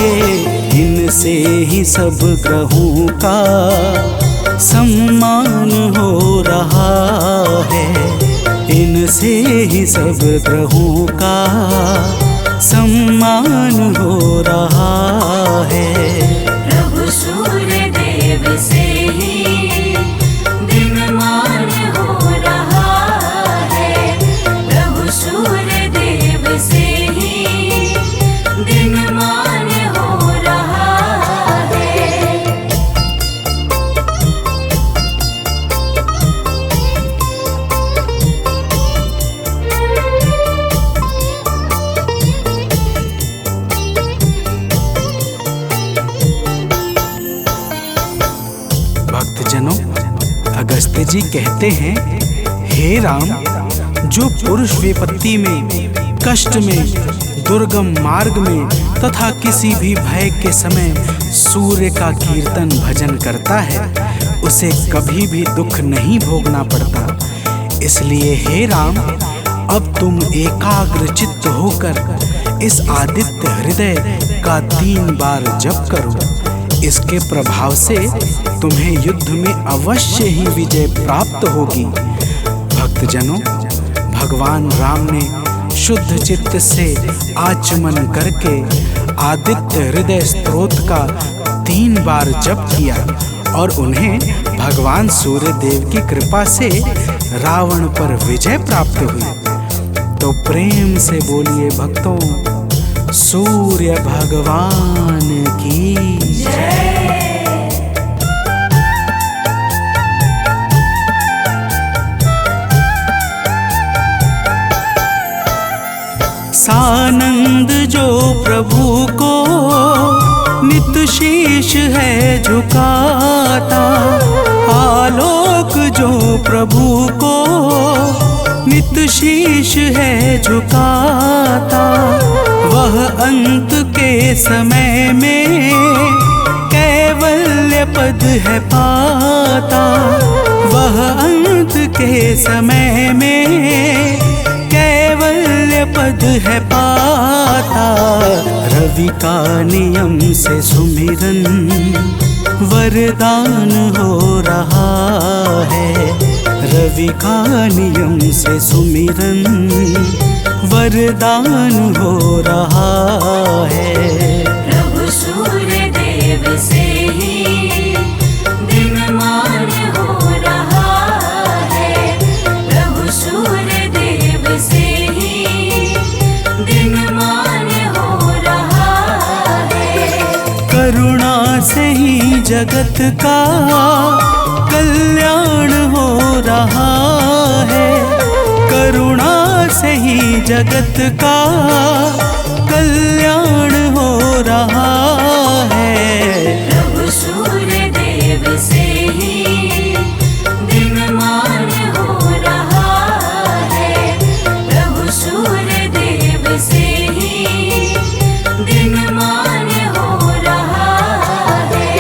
इनसे ही सब ग्रहों का सम्मान हो रहा है। इनसे ही सब ग्रहों का सम्मान हो भक्तजनों, अगस्त्य जी कहते हैं, हे राम, जो पुरुष विपत्ति में, कष्ट में, दुर्गम मार्ग में तथा किसी भी भय के समय सूर्य का कीर्तन भजन करता है, उसे कभी भी दुख नहीं भोगना पड़ता। इसलिए हे राम, अब तुम एकाग्र चित्त होकर इस आदित्य हृदय का 3 बार जप करो। इसके प्रभाव से तुम्हें युद्ध में अवश्य ही विजय प्राप्त होगी। भक्तजनों, भगवान राम ने शुद्ध चित्त से आचमन करके आदित्य हृदय स्तोत्र का 3 बार जप किया और उन्हें भगवान सूर्य देव की कृपा से रावण पर विजय प्राप्त हुई। तो प्रेम से बोलिए भक्तों, सूर्य भगवान की जय। सानंद जो प्रभु को नित शीश है झुकाता, आलोक जो प्रभु को नित शीश है झुकाता, वह अंत के समय में कैवल्य पद है पाता। वह अंत के समय में कैवल्य पद है पाता। रवि का नियम से सुमिरन वरदान हो रहा है। रवि का नियम से सुमिरन वरदान हो रहा है। प्रभु सूर्य देव से ही दिनमान हो रहा है। प्रभु सूर्य देव से ही दिनमान हो रहा है। करुणा से ही जगत का कल्याण हो रहा है। करुणा से ही जगत का कल्याण हो रहा है। प्रभु सूर्य देव से ही दिनमान हो रहा है। प्रभु सूर्य देव से ही दिनमान हो रहा है।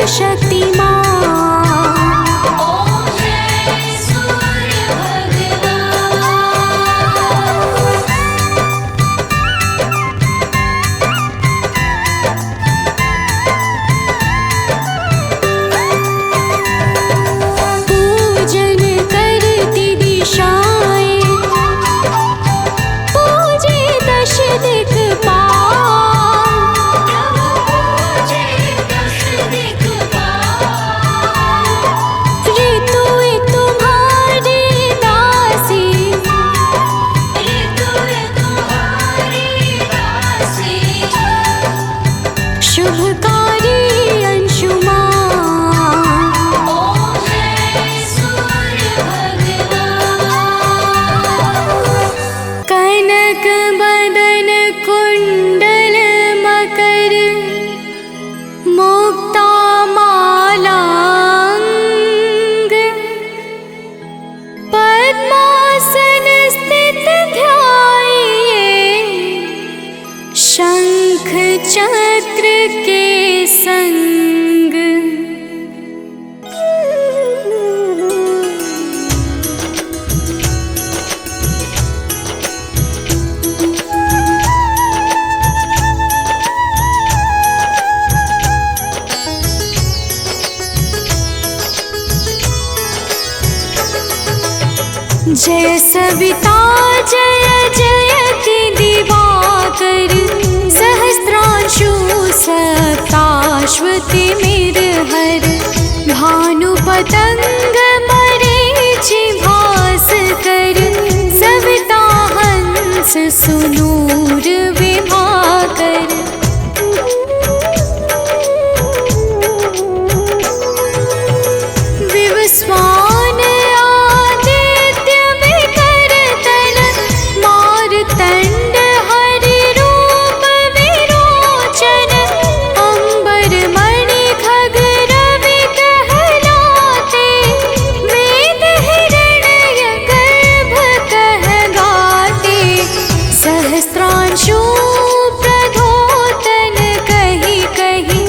शक्तिमान। ओम जय सूर्य भगवान। पूजन करती दिशाएं, पूजे दश दिक्पाल। पूजे दश दिक्पाल। ऋतु तुम्हारी दासी, ऋतु तुम्हारी दासी। शुभकारी अंशुमान। ओम जय सूर्य भगवान। कनक बदन कुंडल मकर, मुक्ता मालांग। पद्मासन स्थित ध्याये, शंख चक्र के संग। जय सविता जय जयति दिवाकर, सहस्रांशु सप्ताश्वति मिरहर। भानु पतंग मरीचि भास्कर, सविता हंस सुनूर विभाकर। विवस्वान आदित्य विकर्तन, मारतंड हरि रूप विरोचन। अंबर मणि खग रवि कहलाते, वेद हिरण्य गर्भ कह गाते। सहस्त्रांशु प्रधोतन कही कही,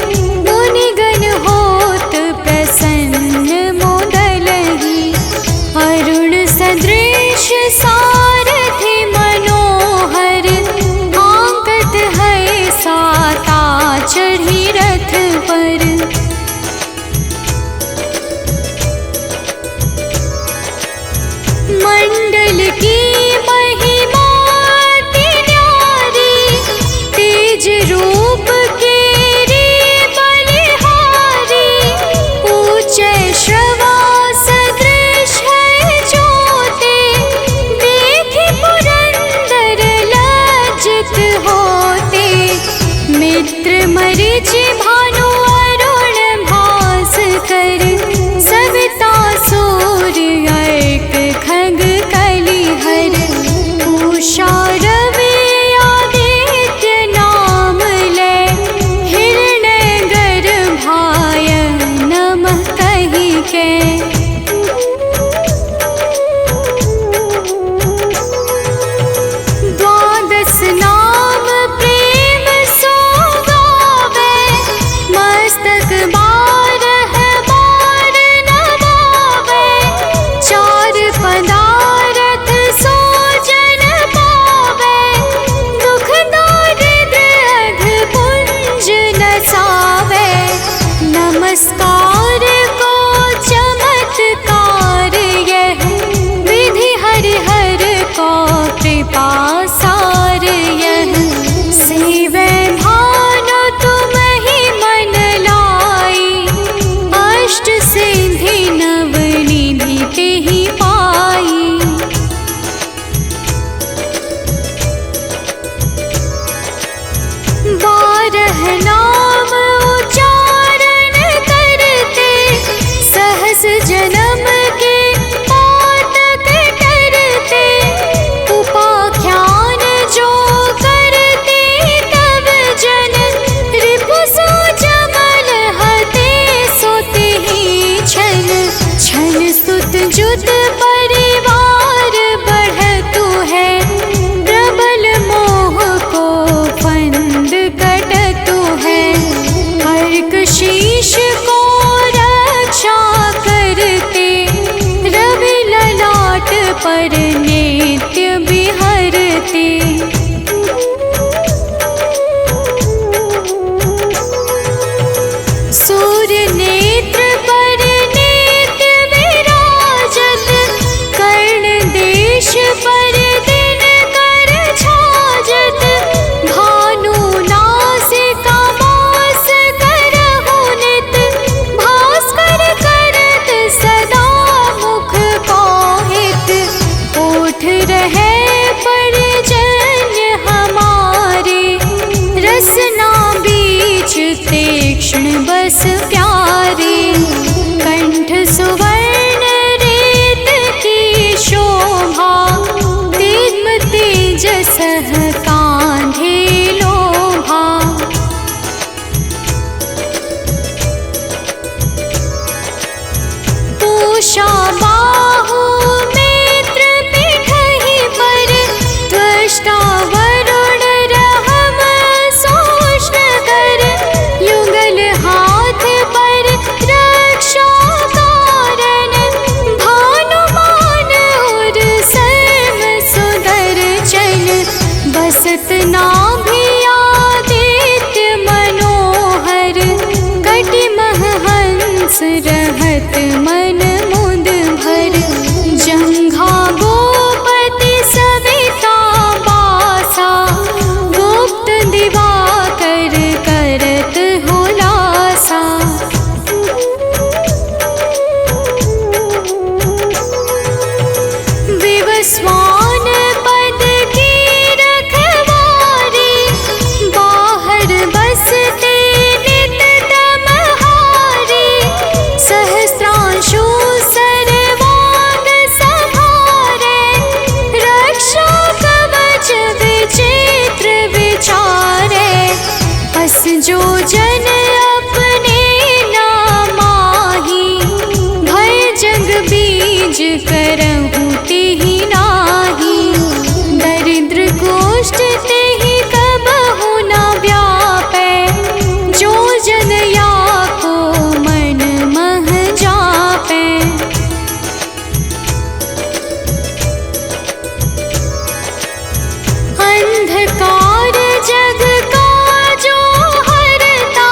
मुनिगण होत प्रसन्न मोदलहि। अरुण सदृश सारथि मनोहर, आंकत है साता चढ़ी रथ पर। मंडल की महिमा अति न्यारी, तेज रूप केरी बलिहारी। ऊंचे श्रवा सदृश है ज्योति, देखि पुरंदर लज्जित होते। मित्र मरीचि भानु अरुण भास्कर, सविता सूर्य अर्क खग कलिहर। उषा रवि आदित्य नाम ले, हिरण्य गर्भाय नमः कहि के। द्वादश नाम प्रेम सो गावे, मस्तक बारह बार नवावे। चार पदारथ सो जन पावे, दुख दारिद्र अघ पुंज नसावे। नमस्कार को चमत्कार यह, विधि हरिहर को कृपा सार यह। सेवै भानु तुम ही मन लाई, अष्ट सिद्धि नव निधि तेहि पाई। बारह नाम उच्चारण कर पर नित्य विहरते। सूर्य नेत्र पर नित्य विराजत, कर्ण देश पर दिन कर छाजत। भानु नासिका मास करहु नित, भास्कर करत सदा मुख पाहित। ओठ रहे परजन्य हमारे, रसना बीच तीक्ष्ण बस प्यारे। कंठ सुवर्ण रेत की शोभा, दिव्य तेजस कांधे लोभा। पूषा बाहु मित्र पिठहि पर, त्वष्टा वरुण रहम सोष्ण कर। युगल हाथ पर रक्षा कारण, भानुमान और सर्व सुदर्शन। बसत नाभि आदित्य मनोहर, कटिमह हंस रहत मन मुद भर। जंघा गोपति सविता बासा, गुप्त दिवाकर करत हुलासा। विवस्वान पद की रखवारी, बाहर बसते नित तमहारी। सहस्रांशु सर्वांग संभारे, रक्षा कवच विचित्र विचारे। बस जो जन अपने नामाही, भय जग बीज करहु तेहि नाही। दरिद्र गोष्ठ तेहि कबहु न व्यापै, जो जन या को मन मह जापै। अंधकार जग का जो हरता,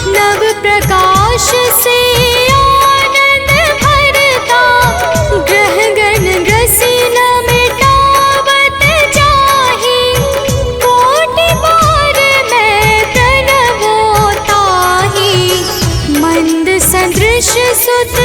नव प्रकाश से आनंद भरता। ग्रह गण ग्रसी न मिटावत जाहि, कोटि बार मैं प्रणवो ताहि। मंद सदृश सुत